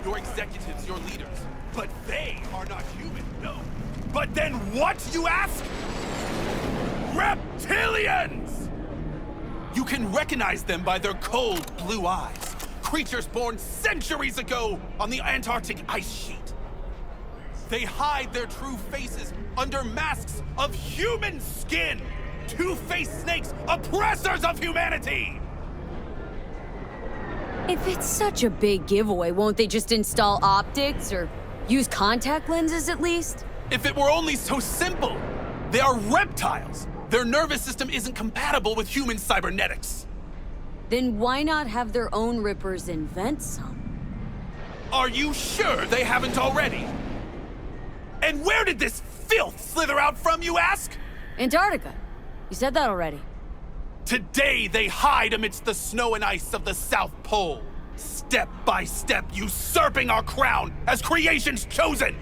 your executives, your leaders. But they are not human, no. But then what, you ask? Reptilians! You can recognize them by their cold blue eyes. Creatures born centuries ago on the Antarctic ice sheet. They hide their true faces under masks of human skin. Two-faced snakes, oppressors of humanity! If it's such a big giveaway, won't they just install optics or use contact lenses at least? If it were only so simple! They are reptiles! Their nervous system isn't compatible with human cybernetics. Then why not have their own Rippers invent some? Are you sure they haven't already? And where did this filth slither out from, you ask? Antarctica. You said that already. Today they hide amidst the snow and ice of the South Pole, step by step usurping our crown as creation's chosen.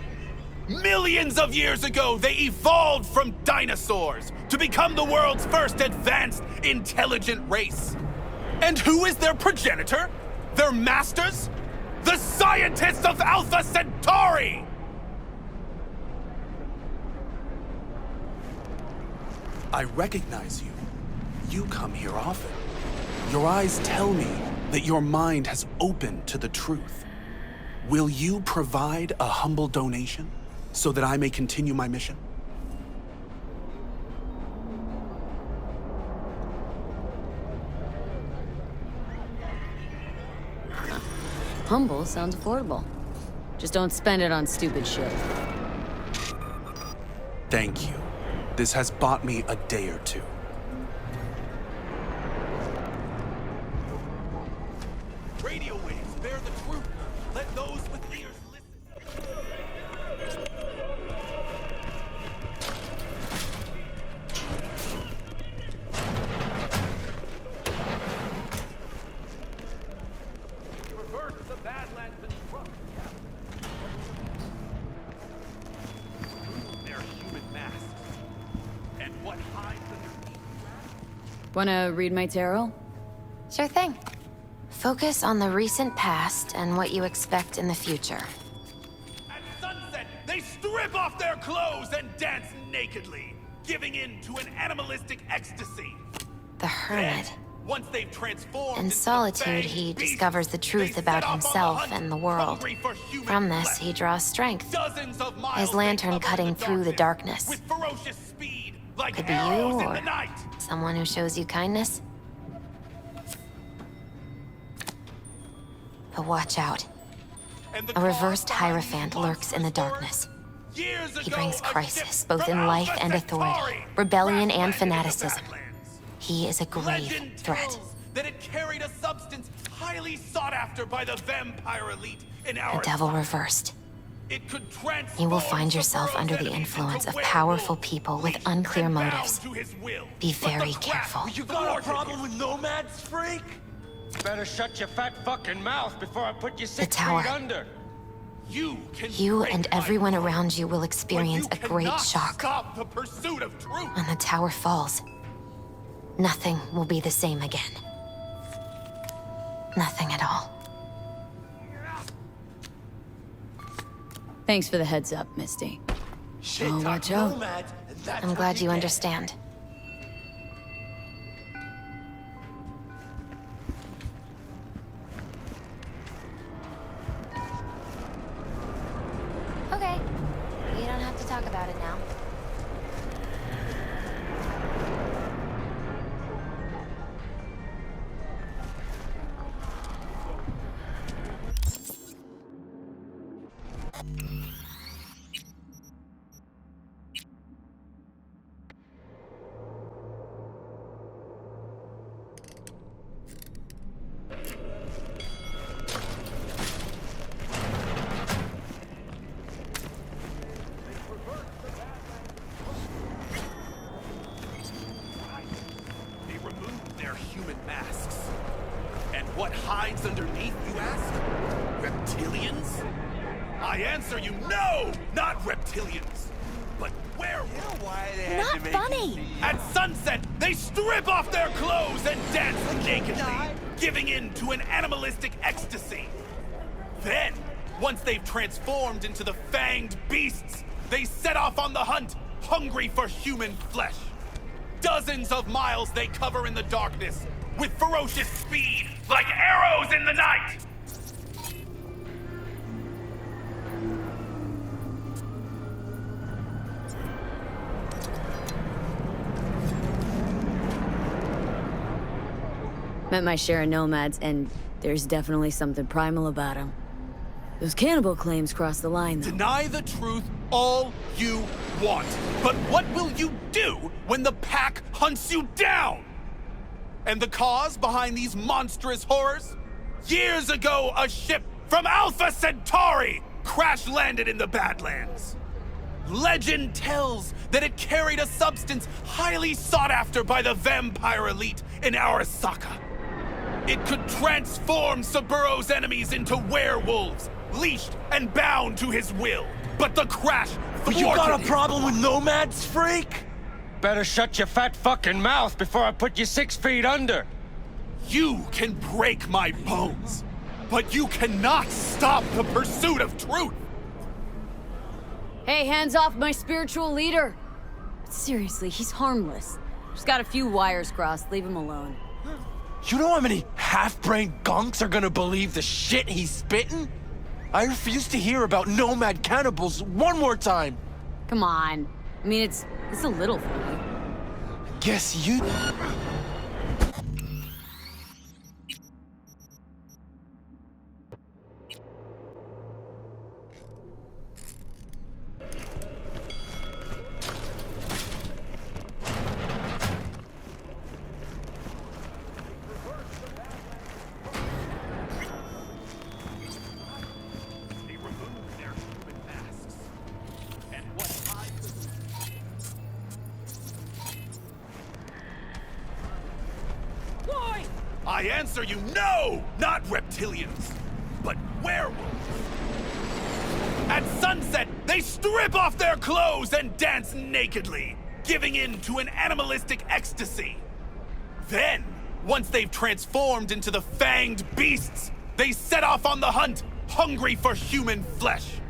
Millions of years ago, they evolved from dinosaurs to become the world's first advanced, intelligent race. And who is their progenitor? Their masters? The scientists of Alpha Centauri! I recognize you. You come here often. Your eyes tell me that your mind has opened to the truth. Will you provide a humble donation so that I may continue my mission? Humble sounds affordable. Just don't spend it on stupid shit. Thank you. This has bought me a day or two. Radio waves bear the truth. Let those with ears listen. Reverse the Badlands and trust. They're human masks. And what hides underneath? Wanna read my tarot? Sure thing. Focus on the recent past and what you expect in the future. At sunset, they strip off their clothes and dance nakedly, giving in to an animalistic ecstasy. The Hermit. Then, once they've transformed In into the solitude, fanged he beast, discovers the they truth set about off on the himself hunt, and the world. hungry for human From this, flesh. he draws strength. Dozens of miles His they lantern cover cutting through the darkness. with ferocious speed, like Could be you, arrows in or the night. someone who shows you kindness. But watch out. And the A reversed cause behind Hierophant these lurks in the monstrous darkness. words? Years He ago, brings a crisis, ship both from in life Alpha and authority, Centauri rebellion and crash landed in the fanaticism. Badlands. He is a grave Legend threat. tells that it carried a substance highly sought after by the vampire elite in The our devil time. reversed. It could transform You will find the yourself borough's under the enemies influence into of powerful werewolves, people with leashed unclear and bound motives. to his will. Be But the very craft careful. You got a problem with nomads, freak? Better shut your fat fucking mouth before I put you 6 tower. feet under. You can You break and my everyone mind, around you will but experience you a great cannot shock. Stop the pursuit of truth. When the tower falls, nothing will be the same again. Nothing at all. Thanks for the heads up, Misty. Shit, Oh, talk watch out. nomads, and that's I'm what glad you get. understand. Okay. You don't have to talk about it now. They removed their human masks. And what hides underneath, you ask? Reptilians? I answer you, no! Not reptilians, but werewolves. Why they had to Not make funny. At sunset, they strip off their clothes and dance nakedly, giving in to an animalistic ecstasy. Then, Once they've transformed into the fanged beasts, they set off on the hunt, hungry for human flesh. Dozens of miles they cover in the darkness, with ferocious speed, like arrows in the night! Met my share of nomads, and there's definitely something primal about them. Those cannibal claims cross the line, though. Deny the truth all you want, but what will you do when the pack hunts you down? And the cause behind these monstrous horrors? Years ago, a ship from Alpha Centauri crash-landed in the Badlands. Legend tells that it carried a substance highly sought after by the vampire elite in Arasaka. It could transform Saburo's enemies into werewolves, leashed and bound to his will. But the crash thwarted You got a his problem with plan. nomads, freak? Better shut your fat fucking mouth before I put you 6 feet under. You can break my bones, but you cannot stop the pursuit of truth. Hey, hands off my spiritual leader! Seriously, he's harmless. Just got a few wires crossed, leave him alone. You know how many half-brained gunks are gonna believe the shit he's spitting? I refuse to hear about nomad cannibals one more time. Come on. I mean, it's a little funny. Guess you... They removed their human masks. And what I answer you, no! Not reptilians, but werewolves. At sunset, they strip off their clothes and dance nakedly, giving in to an animalistic ecstasy. Then, once they've transformed into the fanged beasts, they set off on the hunt, hungry for human flesh.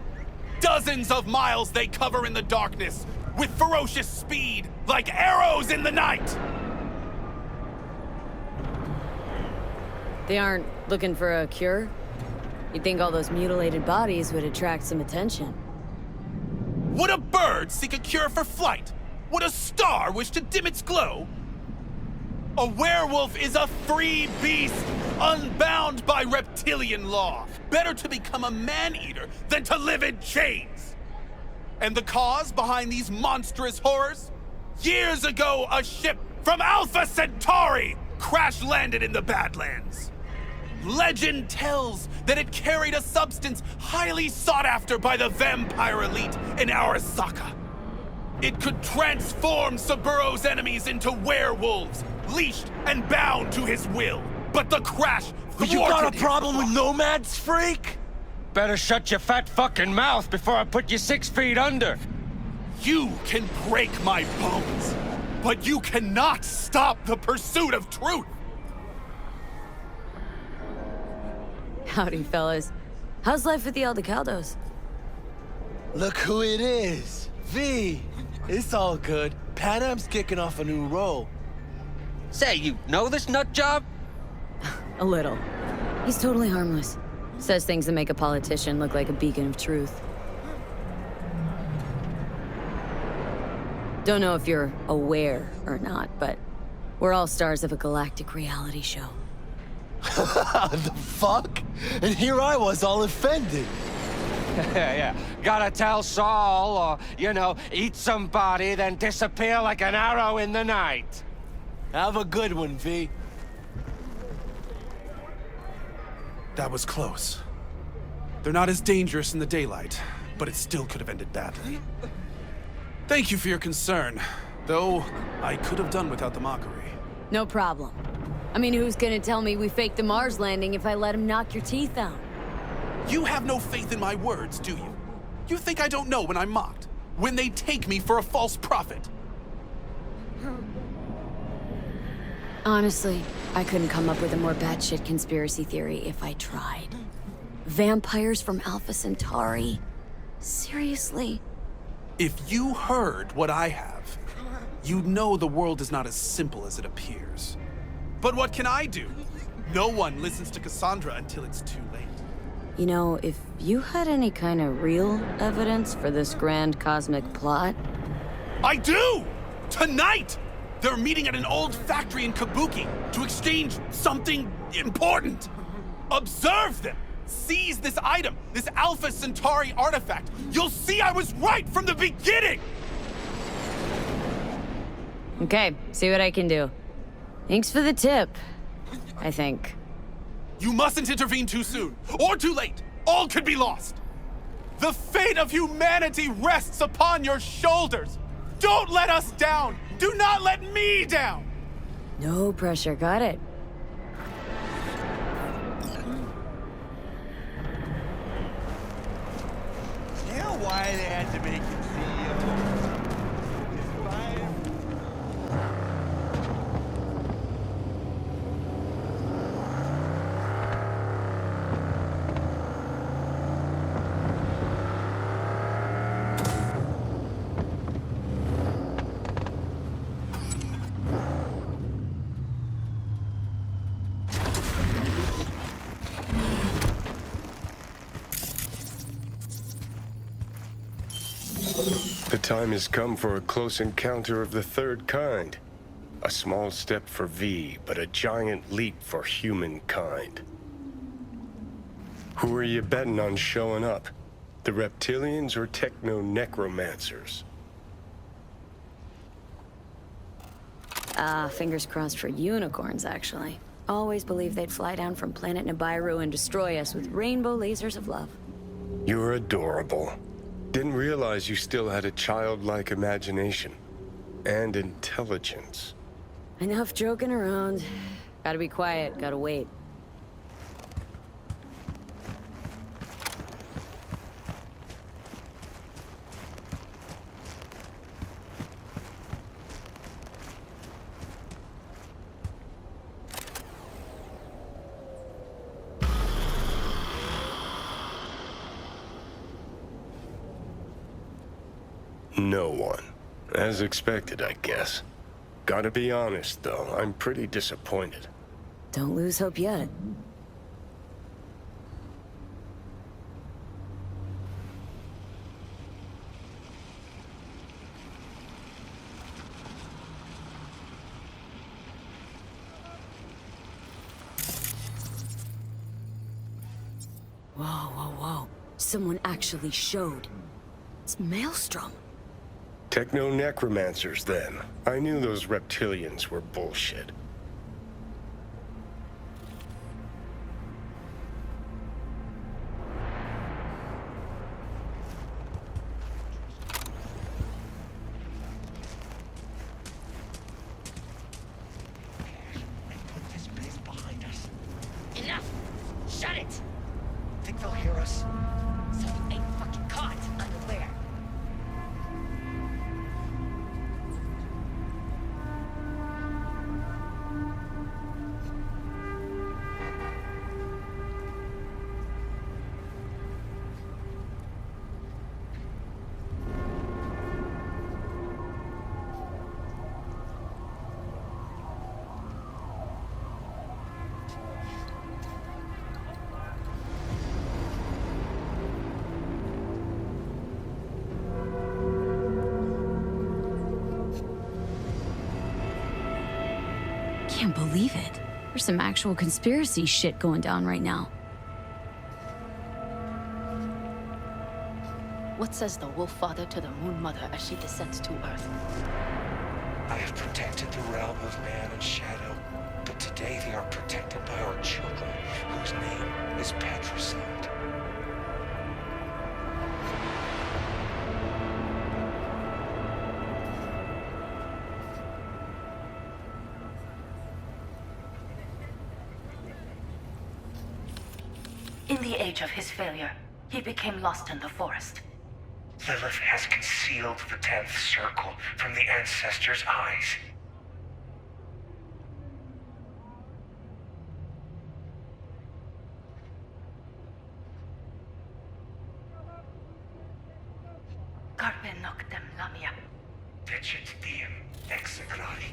Dozens of miles they cover in the darkness, with ferocious speed, like arrows in the night. They aren't looking for a cure? You'd think all those mutilated bodies would attract some attention. Would a bird seek a cure for flight? Would a star wish to dim its glow? A werewolf is a free beast, unbound by reptilian law. Better to become a man-eater than to live in chains. And the cause behind these monstrous horrors? Years ago, a ship from Alpha Centauri crash-landed in the Badlands. Legend tells that it carried a substance highly sought after by the vampire elite in Arasaka. It could transform Saburo's enemies into werewolves, leashed and bound to his will. But the crash thwarted You got a his problem with plan. nomads, freak? Better shut your fat fucking mouth before I put you 6 feet under. You can break my bones, but you cannot stop the pursuit of truth. Howdy, fellas. How's life with the Aldecaldos? Look who it is. V. It's all good. Panam's kicking off a new role. Say, you know this nut job? A little. He's totally harmless. Says things that make a politician look like a beacon of truth. Don't know if you're aware or not, but we're all stars of a galactic reality show. The fuck? And here I was all offended. Yeah. Gotta tell Saul, or, you know, eat somebody, then disappear like an arrow in the night. Have a good one, V. That was close. They're not as dangerous in the daylight, but it still could have ended badly. Thank you for your concern, though I could have done without the mockery. No problem. I mean, who's gonna tell me we faked the Mars landing if I let him knock your teeth out? You have no faith in my words, do you? You think I don't know when I'm mocked? When they take me for a false prophet? Honestly, I couldn't come up with a more batshit conspiracy theory if I tried. Vampires from Alpha Centauri. Seriously? If you heard what I have, you'd know the world is not as simple as it appears. But what can I do? No one listens to Cassandra until it's too late. You know, if you had any kind of real evidence for this grand cosmic plot... I do! Tonight! They're meeting at an old factory in Kabuki to exchange something important. Observe them! Seize this item, this Alpha Centauri artifact. You'll see I was right from the beginning! Okay, see what I can do. Thanks for the tip, I think. You mustn't intervene too soon, or too late. All could be lost. The fate of humanity rests upon your shoulders. Don't let us down. Do not let me down. No pressure, got it. You know why they had to make him CEO? The time has come for a close encounter of the third kind. A small step for V, but a giant leap for humankind. Who are you betting on showing up? The reptilians or techno-necromancers? Fingers crossed for unicorns, actually. Always believed they'd fly down from planet Nibiru and destroy us with rainbow lasers of love. You're adorable. Didn't realize you still had a childlike imagination. And intelligence. Enough joking around. Gotta be quiet, gotta wait. No one. As expected, I guess. Gotta be honest, though, I'm pretty disappointed. Don't lose hope yet. Whoa, whoa, whoa. Someone actually showed. It's Maelstrom. Techno-necromancers, then. I knew those reptilians were bullshit. Put this place behind us. Enough! Shut it! Think they'll hear us? Something ain't fucking caught. Underwear. Can't believe it. There's some actual conspiracy shit going down right now. What says the Wolf Father to the Moon Mother as she descends to Earth? I have protected the realm of man and shadow, but today they are protected by our children, whose name is patricide. In the age of his failure, he became lost in the forest. Lilith has concealed the 10th circle from the ancestors' eyes. Carpe noctem lamia. Fecit diem execrari.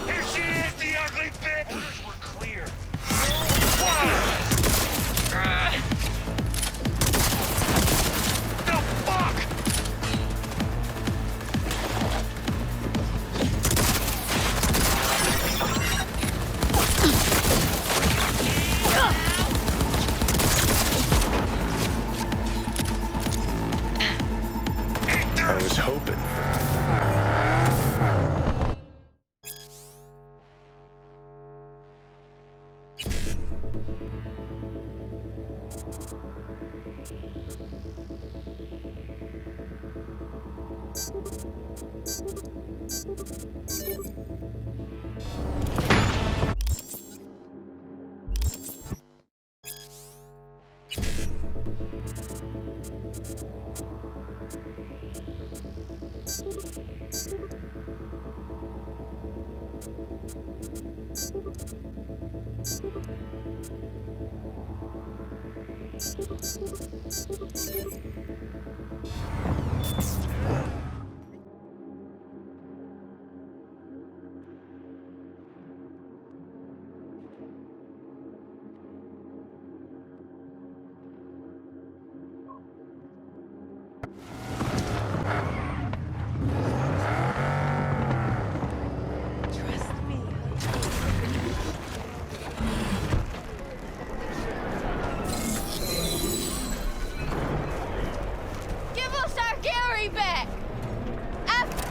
Here she is, the ugly bitch! We're clear. The fuck? I was hoping.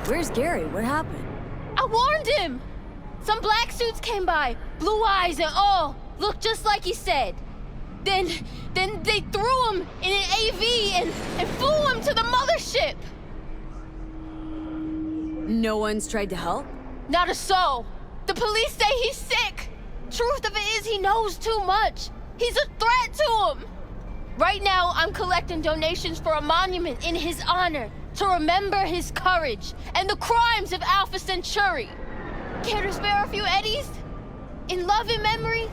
Where's Garry? What happened? I warned him! Some black suits came by, blue eyes and all, looked just like he said. Then they threw him in an AV and flew him to the mothership! No one's tried to help? Not a soul. The police say he's sick. Truth of it is he knows too much. He's a threat to him. Right now, I'm collecting donations for a monument in his honor to remember his courage and the crimes of Alpha Centauri. Care to spare a few eddies? In love and memory?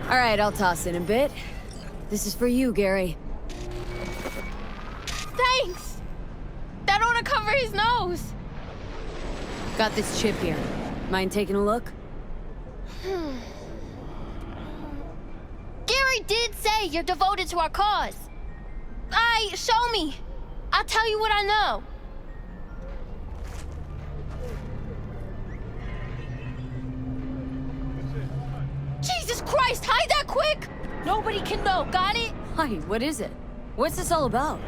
All right, I'll toss in a bit. This is for you, Garry. Thanks! That ought to cover his nose. Got this chip here. Mind taking a look? Garry did say you're devoted to our cause. Show me. I'll tell you what I know. Jesus Christ, hide that quick! Nobody can know, got it? Hi, what is it? What's this all about?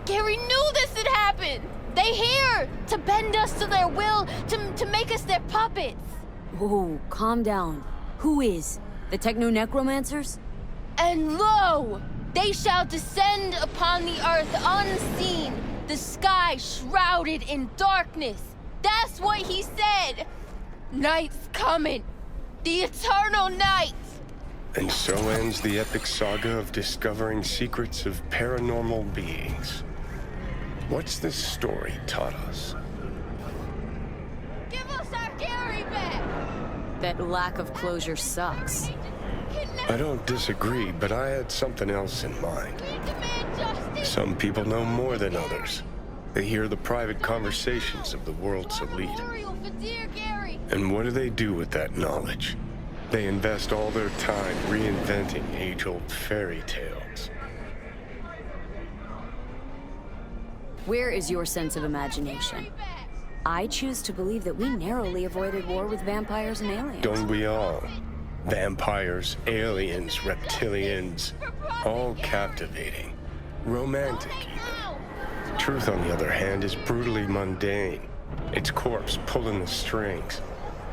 Garry knew this had happened. They here to bend us to their will, to make us their puppets. Whoa, calm down. Who is? The Techno-Necromancers? And lo, they shall descend upon the earth unseen, the sky shrouded in darkness. That's what he said. Night's coming. The eternal night. And so ends the epic saga of discovering secrets of paranormal beings. What's this story taught us? Give us our Garry back. That lack of closure sucks. I don't disagree, but I had something else in mind. We demand justice. Some people know more than others. They hear the private conversations of the world's elite. Memorial for dear Garry. And what do they do with that knowledge? They invest all their time reinventing age-old fairy tales. Where is your sense of imagination? I choose to believe that we narrowly avoided war with vampires and aliens. Don't we all? Vampires, aliens, reptilians, all captivating. Romantic, even. Truth, on the other hand, is brutally mundane. Its corpse pulling the strings.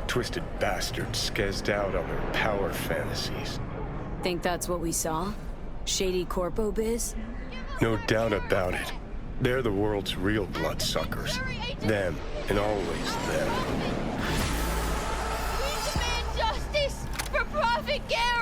Twisted bastards skezzed out on their power fantasies. Think that's what we saw? Shady corpo biz? No doubt about it. They're the world's real bloodsuckers. Them, and always them. We demand justice for Prophet Garry!